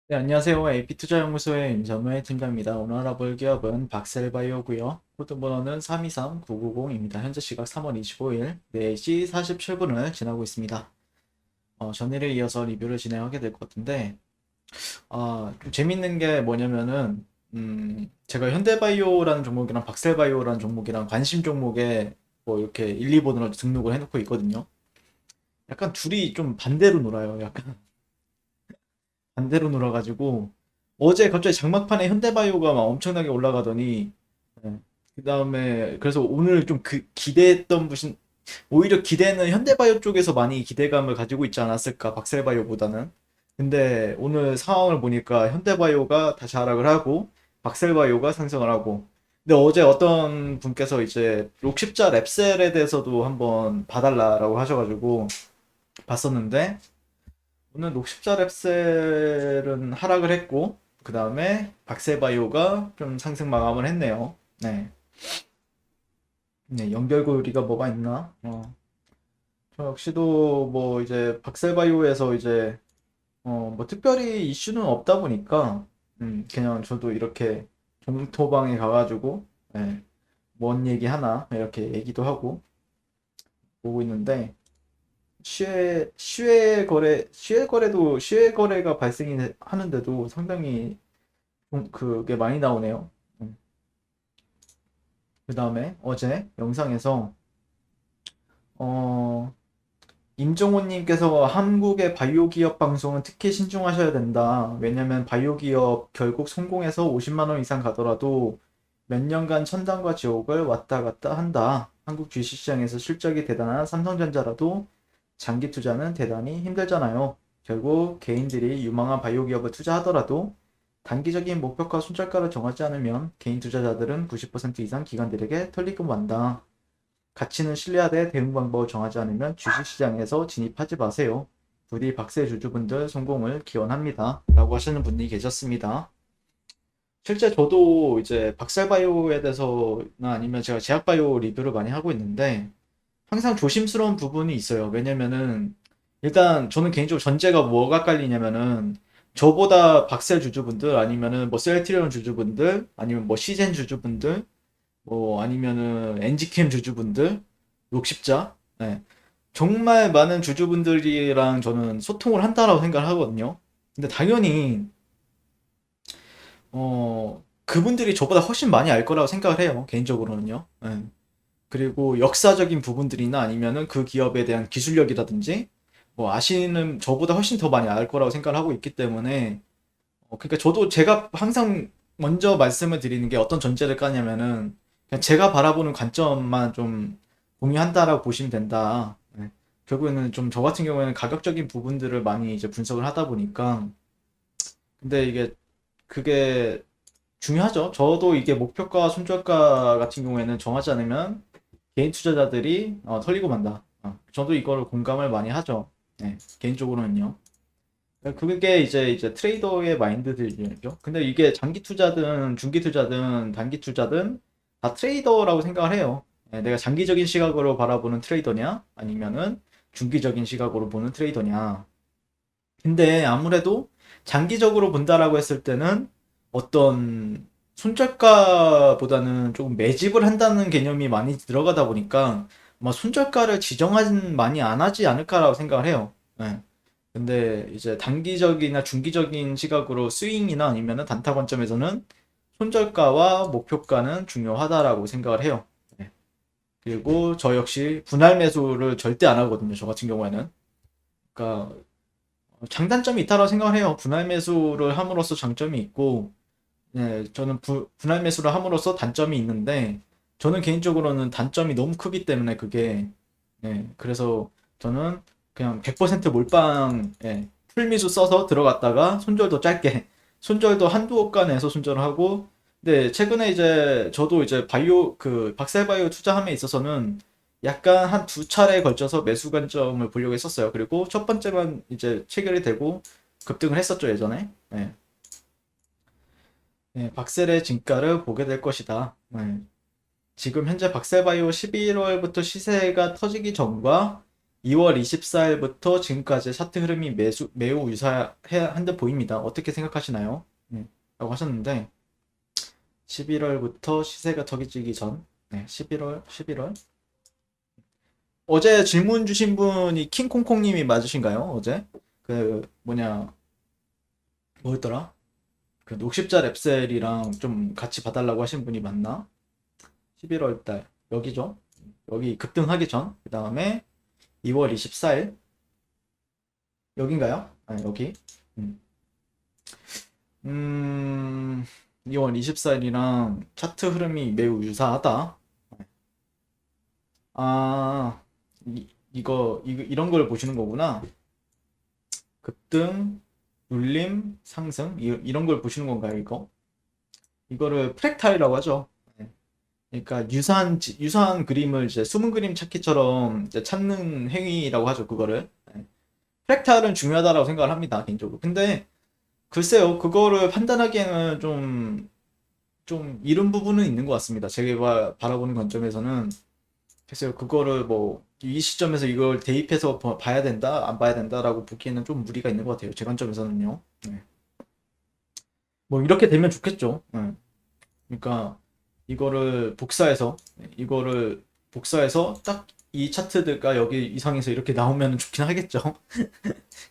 네, 안녕하세요. AP투자연구소의 임정우의 팀장입니다. 오늘 알아볼 기업은 박셀바이오고요. 코드 번호는 323990입니다. 현재 시각 3월 25일 4시 47분을 지나고 있습니다. 전일에 이어서 리뷰를 진행하게 될 것 같은데, 좀 재밌는 게 뭐냐면은, 제가 현대바이오라는 종목이랑 박셀바이오라는 종목이랑 관심 종목에 뭐 이렇게 1, 2번으로 등록을 해놓고 있거든요. 약간 둘이 좀 반대로 놀아요. 약간 반대로 놀아가지고 어제 갑자기 장막판에 현대바이오가 막 엄청나게 올라가더니 그 다음에 그래서 오늘 좀 기대했던 무슨 오히려 기대는 현대바이오 쪽에서 많이 기대감을 가지고 있지 않았을까 박셀바이오보다는. 근데 오늘 상황을 보니까 현대바이오가 다시 하락을 하고 박셀바이오가 상승을 하고. 근데 어제 어떤 분께서 이제 록십자 랩셀에 대해서도 한번 봐달라라고 하셔가지고 봤었는데, 오늘 녹십자 랩셀은 하락을 했고, 그 다음에 박세바이오가 좀 상승 마감을 했네요. 네. 네, 연결고리가 뭐가 있나? 저 역시도 뭐 이제 박세바이오에서 이제 뭐 특별히 이슈는 없다 보니까 그냥 저도 이렇게 종토방에 가가지고 네, 뭔 얘기 하나 이렇게 얘기도 하고 보고 있는데, 시외 거래가 발생이 하는데도 상당히 좀 그게 많이 나오네요. 그 다음에 어제 영상에서 어, 임종호님께서 한국의 바이오 기업 방송은 특히 신중하셔야 된다. 왜냐면 바이오 기업 결국 성공해서 50만 원 이상 가더라도 몇 년간 천당과 지옥을 왔다 갔다 한다. 한국 주식시장에서 실적이 대단한 삼성전자라도 장기 투자는 대단히 힘들잖아요. 결국 개인들이 유망한 바이오 기업을 투자하더라도 단기적인 목표가 손절가를 정하지 않으면 개인 투자자들은 90% 이상 기관들에게 털리고 만다. 가치는 신뢰하되 대응 방법을 정하지 않으면 주식시장에서 진입하지 마세요. 부디 박세 주주분들 성공을 기원합니다. 라고 하시는 분이 계셨습니다. 실제 저도 이제 박살바이오에 대해서나 아니면 제가 제약바이오 리뷰를 많이 하고 있는데 항상 조심스러운 부분이 있어요. 왜냐면은 일단 저는 개인적으로 전제가 뭐가 깔리냐면은 저보다 박셀 주주분들 아니면은 뭐 셀트리온 주주분들 아니면 뭐 시젠 주주분들 뭐 아니면은 엔지캠 주주분들 록십자 네. 정말 많은 주주분들이랑 저는 소통을 한다라고 생각을 하거든요. 근데 당연히 그분들이 저보다 훨씬 많이 알 거라고 생각을 해요. 개인적으로는요. 네. 그리고 역사적인 부분들이나 아니면은 그 기업에 대한 기술력이라든지 뭐 아시는 저보다 훨씬 더 많이 알 거라고 생각을 하고 있기 때문에 그러니까 저도 제가 항상 먼저 말씀을 드리는 게 어떤 전제를 까냐면은 그냥 제가 바라보는 관점만 좀 공유한다라고 보시면 된다. 네. 결국에는 좀 저 같은 경우에는 가격적인 부분들을 많이 이제 분석을 하다 보니까 근데 이게 그게 중요하죠. 저도 이게 목표가 손절가 같은 경우에는 정하지 않으면 개인 투자자들이 털리고 만다. 저도 이거를 공감을 많이 하죠. 네, 개인적으로는요. 그게 이제 트레이더의 마인드들이죠. 근데 이게 장기 투자든 중기 투자든 단기 투자든 다 트레이더라고 생각을 해요. 네, 내가 장기적인 시각으로 바라보는 트레이더냐, 아니면은 중기적인 시각으로 보는 트레이더냐. 근데 아무래도 장기적으로 본다라고 했을 때는 어떤 손절가보다는 조금 매집을 한다는 개념이 많이 들어가다 보니까 아마 손절가를 지정하진 많이 안 하지 않을까라고 생각을 해요. 네. 근데 이제 단기적이나 중기적인 시각으로 스윙이나 아니면은 단타 관점에서는 손절가와 목표가는 중요하다라고 생각을 해요. 네. 그리고 저 역시 분할 매수를 절대 안 하거든요. 저 같은 경우에는. 그러니까 장단점이 있다고 생각을 해요. 분할 매수를 함으로써 장점이 있고, 네, 저는 분할 매수를 함으로써 단점이 있는데, 저는 개인적으로는 단점이 너무 크기 때문에 그게, 네, 그래서 저는 그냥 100% 몰빵, 풀미수 써서 들어갔다가 손절도 짧게, 손절도 한두 억간 내서 손절을 하고, 근데 최근에 이제 저도 이제 박셀바이오 투자함에 있어서는 약간 한 두 차례에 걸쳐서 매수 관점을 보려고 했었어요. 그리고 첫 번째만 이제 체결이 되고 급등을 했었죠, 예전에. 네. 네, 박셀의 진가를 보게 될 것이다. 네. 지금 현재 박셀바이오 11월부터 시세가 터지기 전과 2월 24일부터 지금까지 차트 흐름이 매우 유사한 듯 보입니다. 어떻게 생각하시나요? 라고 하셨는데 11월부터 시세가 턱이지기 전 11월 어제 질문 주신 분이 킹콩콩님이 맞으신가요? 어제 그 뭐였더라? 그 녹십자 랩셀이랑 좀 같이 봐달라고 하신 분이 맞나? 11월 달 여기죠? 여기 급등하기 전 그 다음에 2월 24일 여긴가요? 아 여기 음. 2월 24일이랑 차트 흐름이 매우 유사하다. 아, 이런 걸 보시는 거구나. 급등, 눌림, 상승, 이런 걸 보시는 건가요, 이거? 이거를 프랙탈이라고 하죠. 네. 그러니까 유사한 그림을 이제 숨은 그림 찾기처럼 이제 찾는 행위라고 하죠, 그거를. 네. 프랙탈은 중요하다라고 생각을 합니다, 개인적으로. 근데 글쎄요, 그거를 판단하기에는 좀 이른 부분은 있는 것 같습니다. 제가 바라보는 관점에서는. 글쎄요, 그거를 뭐, 이 시점에서 이걸 대입해서 봐야 된다, 안 봐야 된다라고 보기에는 좀 무리가 있는 것 같아요. 제 관점에서는요. 네. 뭐, 이렇게 되면 좋겠죠. 네. 그러니까, 이거를 복사해서 딱 이 차트가 여기 이상에서 이렇게 나오면 좋긴 하겠죠.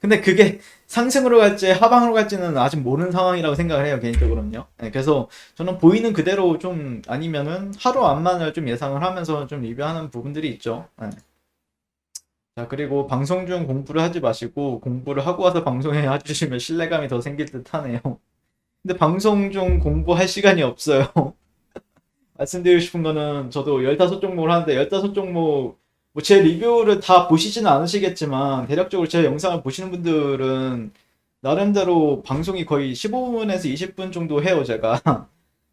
근데 그게 상승으로 갈지 하방으로 갈지는 아직 모르는 상황이라고 생각을 해요, 개인적으로는요. 네, 그래서 저는 보이는 그대로 좀 아니면은 하루 안만을 좀 예상을 하면서 좀 리뷰하는 부분들이 있죠. 네. 자, 그리고 방송 중 공부를 하지 마시고 공부를 하고 와서 방송에 해주시면 신뢰감이 더 생길 듯 하네요. 근데 방송 중 공부할 시간이 없어요. 말씀드리고 싶은 거는 저도 15종목을 하는데 15종목 뭐 제 리뷰를 다 보시지는 않으시겠지만 대략적으로 제 영상을 보시는 분들은 나름대로 방송이 거의 15분에서 20분 정도 해요, 제가.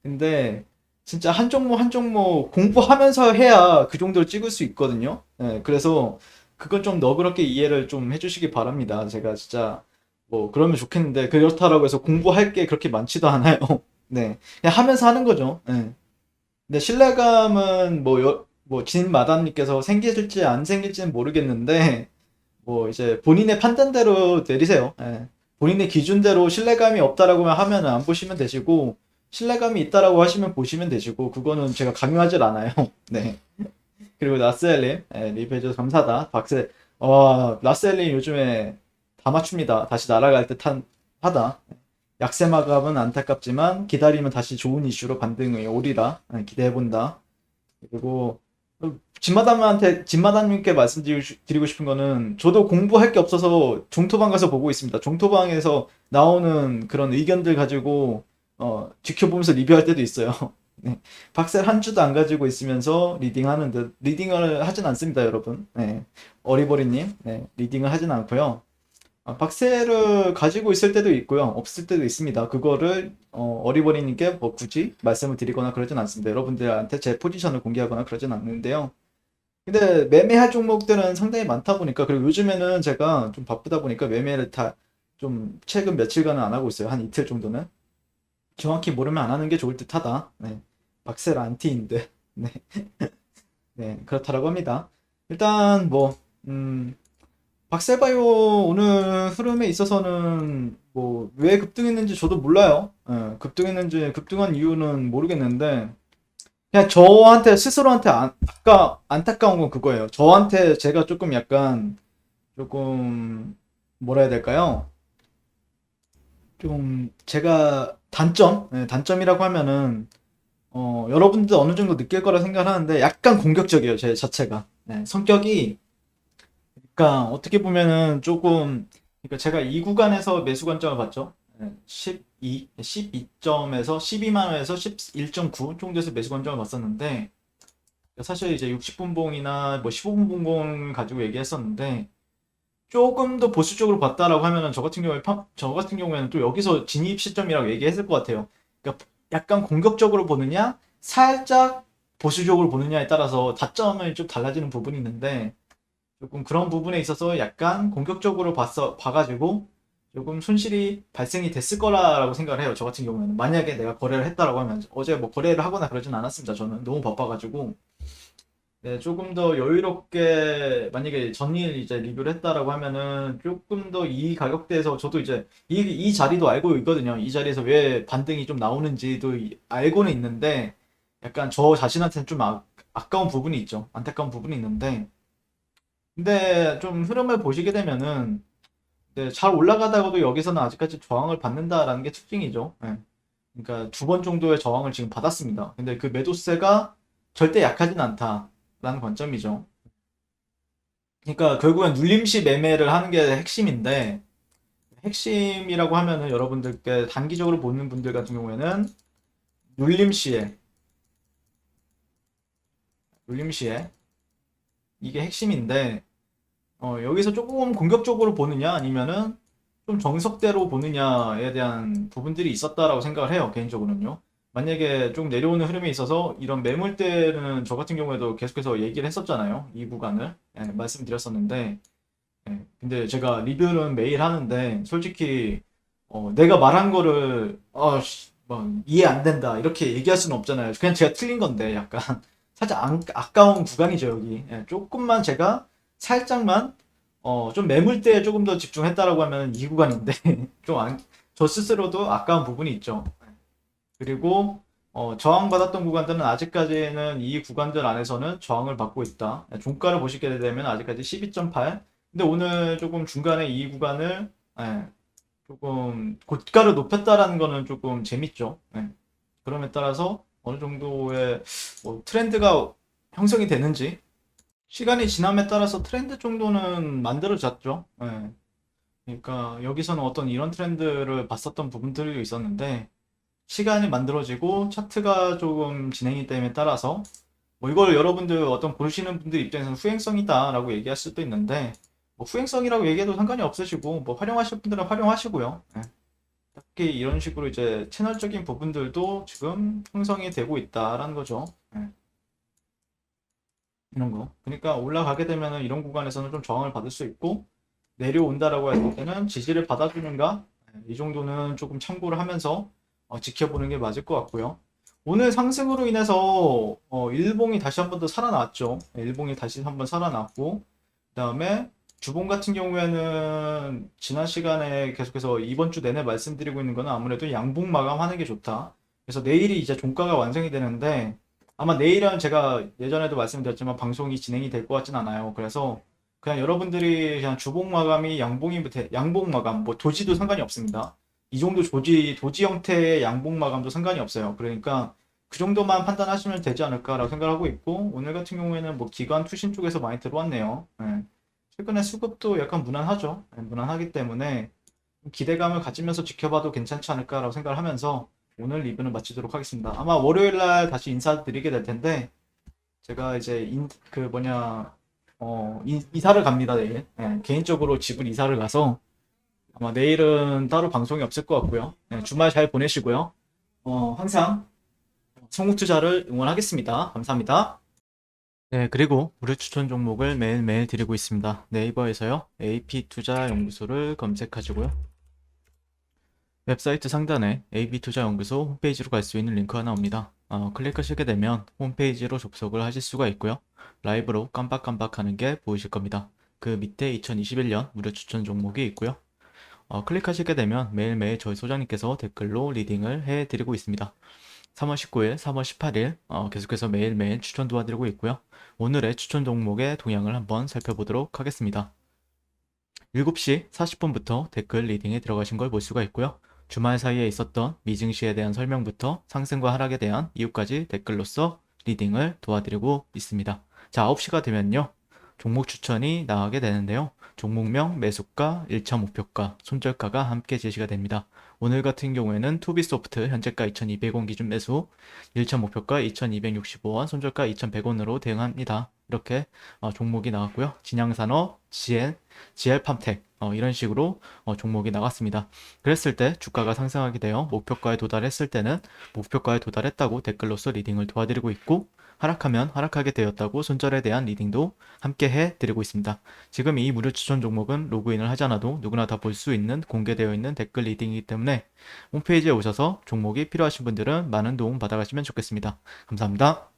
근데 진짜 한 종목 한 종목 공부하면서 해야 그 정도로 찍을 수 있거든요. 네, 그래서 그건 좀 너그럽게 이해를 좀 해주시기 바랍니다. 제가 진짜 뭐 그러면 좋겠는데 그렇다라고 해서 공부할 게 그렇게 많지도 않아요. 네, 그냥 하면서 하는 거죠. 네. 근데 신뢰감은 뭐 진마담님께서 생길지 안 생길지는 모르겠는데 뭐 이제 본인의 판단대로 내리세요. 예. 본인의 기준대로 신뢰감이 없다라고 하면 안 보시면 되시고 신뢰감이 있다라고 하시면 보시면 되시고 그거는 제가 강요하질 않아요. 네. 그리고 라스엘님 리뷰해줘서 감사하다. 라스엘님 요즘에 다 맞춥니다. 다시 날아갈 듯한 하다. 약세 마감은 안타깝지만 기다리면 다시 좋은 이슈로 반등이 오리라 기대해본다. 그리고 진마담님께 말씀드리고 싶은 거는 저도 공부할 게 없어서 종토방 가서 보고 있습니다. 종토방에서 나오는 그런 의견들 가지고 지켜보면서 리뷰할 때도 있어요. 네. 박셀 한 주도 안 가지고 있으면서 리딩하는 듯 리딩을 하진 않습니다, 여러분. 네. 어리버리님, 네. 리딩을 하진 않고요. 박스를 가지고 있을 때도 있고요. 없을 때도 있습니다. 그거를 어리버리님께 뭐 굳이 말씀을 드리거나 그러진 않습니다. 여러분들한테 제 포지션을 공개하거나 그러진 않는데요. 근데 매매할 종목들은 상당히 많다 보니까 그리고 요즘에는 제가 좀 바쁘다 보니까 매매를 다 좀 최근 며칠간은 안 하고 있어요. 한 이틀 정도는. 정확히 모르면 안 하는 게 좋을 듯하다. 네. 박셀 안티인데. 네. 네, 그렇다라고 합니다. 일단 박셀바이오 오늘 흐름에 있어서는 뭐 왜 급등했는지 저도 몰라요. 예, 급등한 이유는 모르겠는데 그냥 저한테 스스로한테 안타까운 건 그거예요. 저한테 제가 조금 약간 조금 뭐라 해야 될까요? 좀 제가 단점이라고 하면은 여러분도 어느 정도 느낄 거라 생각하는데 약간 공격적이에요. 제 자체가. 네, 성격이 그러니까 어떻게 보면은 조금 그러니까 제가 이 구간에서 매수 관점을 봤죠. 12점에서 12만 원에서 11.9 정도에서 매수 관점을 봤었는데 사실 이제 60분 봉이나 뭐 15분 봉 가지고 얘기했었는데 조금 더 보수적으로 봤다라고 하면은 저 같은 경우에는 또 여기서 진입 시점이라고 얘기했을 것 같아요. 그러니까 약간 공격적으로 보느냐 살짝 보수적으로 보느냐에 따라서 다점을 좀 달라지는 부분이 있는데 조금 그런 부분에 있어서 약간 공격적으로 봐가지고 조금 손실이 발생이 됐을 거라고 생각을 해요. 저 같은 경우에는. 만약에 내가 거래를 했다라고 하면 어제 뭐 거래를 하거나 그러진 않았습니다. 저는 너무 바빠가지고. 네, 조금 더 여유롭게 만약에 전일 이제 리뷰를 했다라고 하면은 조금 더 이 가격대에서 저도 이제 이 자리도 알고 있거든요. 이 자리에서 왜 반등이 좀 나오는지도 알고는 있는데 약간 저 자신한테는 좀 아까운 부분이 있죠. 안타까운 부분이 있는데 근데 좀 흐름을 보시게 되면은 네, 잘 올라가다가도 여기서는 아직까지 저항을 받는다라는 게 특징이죠. 예. 그러니까 두 번 정도의 저항을 지금 받았습니다. 근데 그 매도세가 절대 약하진 않다라는 관점이죠. 그러니까 결국엔 눌림시 매매를 하는 게 핵심인데 핵심이라고 하면은 여러분들께 단기적으로 보는 분들 같은 경우에는 눌림시에 눌림시에 이게 핵심인데 여기서 조금 공격적으로 보느냐 아니면은 좀 정석대로 보느냐에 대한 부분들이 있었다라고 생각을 해요. 개인적으로는요. 만약에 좀 내려오는 흐름에 있어서 이런 매물대는 저 같은 경우에도 계속해서 얘기를 했었잖아요. 이 구간을 말씀드렸었는데 근데 제가 리뷰는 매일 하는데 솔직히 내가 말한 거를 뭐 이해 안 된다 이렇게 얘기할 수는 없잖아요. 그냥 제가 틀린 건데 약간 살짝 아까운 구간이죠 여기. 조금만 제가 살짝만 좀 매물대에 조금 더 집중했다라고 하면 이 구간인데 저 스스로도 아까운 부분이 있죠. 그리고 저항받았던 구간들은 아직까지는 이 구간들 안에서는 저항을 받고 있다. 종가를 보시게 되면 아직까지 12.8. 근데 오늘 조금 중간에 이 구간을 조금 고가를 높였다라는 거는 조금 재밌죠. 그럼에 따라서 어느 정도의 뭐 트렌드가 형성이 되는지 시간이 지남에 따라서 트렌드 정도는 만들어졌죠. 그러니까 여기서는 어떤 이런 트렌드를 봤었던 부분들이 있었는데 시간이 만들어지고 차트가 조금 진행이 됨에 따라서 뭐 이걸 여러분들 어떤 보시는 분들 입장에서는 후행성이다라고 얘기할 수도 있는데 뭐 후행성이라고 얘기해도 상관이 없으시고 뭐 활용하실 분들은 활용하시고요. 특히 이런 식으로 이제 채널적인 부분들도 지금 형성이 되고 있다라는 거죠. 이런 거. 그러니까 올라가게 되면은 이런 구간에서는 좀 저항을 받을 수 있고 내려온다라고 했을 때는 지지를 받아주는가 이 정도는 조금 참고를 하면서 지켜보는 게 맞을 것 같고요. 오늘 상승으로 인해서 일봉이 다시 한번 더 살아났죠. 일봉이 다시 한번 살아났고 그다음에 주봉 같은 경우에는 지난 시간에 계속해서 이번 주 내내 말씀드리고 있는 거는 아무래도 양봉 마감하는 게 좋다. 그래서 내일이 이제 종가가 완성이 되는데 아마 내일은 제가 예전에도 말씀드렸지만 방송이 진행이 될 것 같진 않아요. 그래서 그냥 여러분들이 그냥 주봉 마감이 양봉 마감 뭐 도지도 상관이 없습니다. 이 정도 도지 형태의 양봉 마감도 상관이 없어요. 그러니까 그 정도만 판단하시면 되지 않을까라고 생각하고 있고 오늘 같은 경우에는 뭐 기관 투신 쪽에서 많이 들어왔네요. 최근에 수급도 약간 무난하죠. 무난하기 때문에 기대감을 가지면서 지켜봐도 괜찮지 않을까라고 생각을 하면서 오늘 리뷰는 마치도록 하겠습니다. 아마 월요일 날 다시 인사드리게 될 텐데 제가 이제 이사를 갑니다 내일. 개인적으로 집을 이사를 가서 아마 내일은 따로 방송이 없을 것 같고요. 주말 잘 보내시고요. 항상 성국투자를 응원하겠습니다. 감사합니다. 네, 그리고 무료 추천 종목을 매일매일 드리고 있습니다. 네이버에서요, AP투자연구소를 검색하시고요. 웹사이트 상단에 AP투자연구소 홈페이지로 갈 수 있는 링크가 나옵니다. 클릭하시게 되면 홈페이지로 접속을 하실 수가 있고요. 라이브로 깜빡깜빡하는 게 보이실 겁니다. 그 밑에 2021년 무료 추천 종목이 있고요. 클릭하시게 되면 매일매일 저희 소장님께서 댓글로 리딩을 해드리고 있습니다. 3월 19일, 3월 18일 계속해서 매일매일 추천 도와드리고 있고요. 오늘의 추천 종목의 동향을 한번 살펴보도록 하겠습니다. 7시 40분부터 댓글 리딩에 들어가신 걸 볼 수가 있고요. 주말 사이에 있었던 미증시에 대한 설명부터 상승과 하락에 대한 이유까지 댓글로서 리딩을 도와드리고 있습니다. 자, 9시가 되면요. 종목 추천이 나가게 되는데요. 종목명, 매수가, 1차 목표가, 손절가가 함께 제시가 됩니다. 오늘 같은 경우에는 투비소프트 현재가 2200원 기준 매수, 1차 목표가 2265원, 손절가 2100원으로 대응합니다. 이렇게 종목이 나왔고요. 진양산업, GL팜텍 이런 식으로 종목이 나갔습니다. 그랬을 때 주가가 상승하게 되어 목표가에 도달했을 때는 목표가에 도달했다고 댓글로서 리딩을 도와드리고 있고 하락하면 하락하게 되었다고 손절에 대한 리딩도 함께 해드리고 있습니다. 지금 이 무료 추천 종목은 로그인을 하지 않아도 누구나 다 볼 수 있는 공개되어 있는 댓글 리딩이기 때문에 홈페이지에 오셔서 종목이 필요하신 분들은 많은 도움 받아가시면 좋겠습니다. 감사합니다.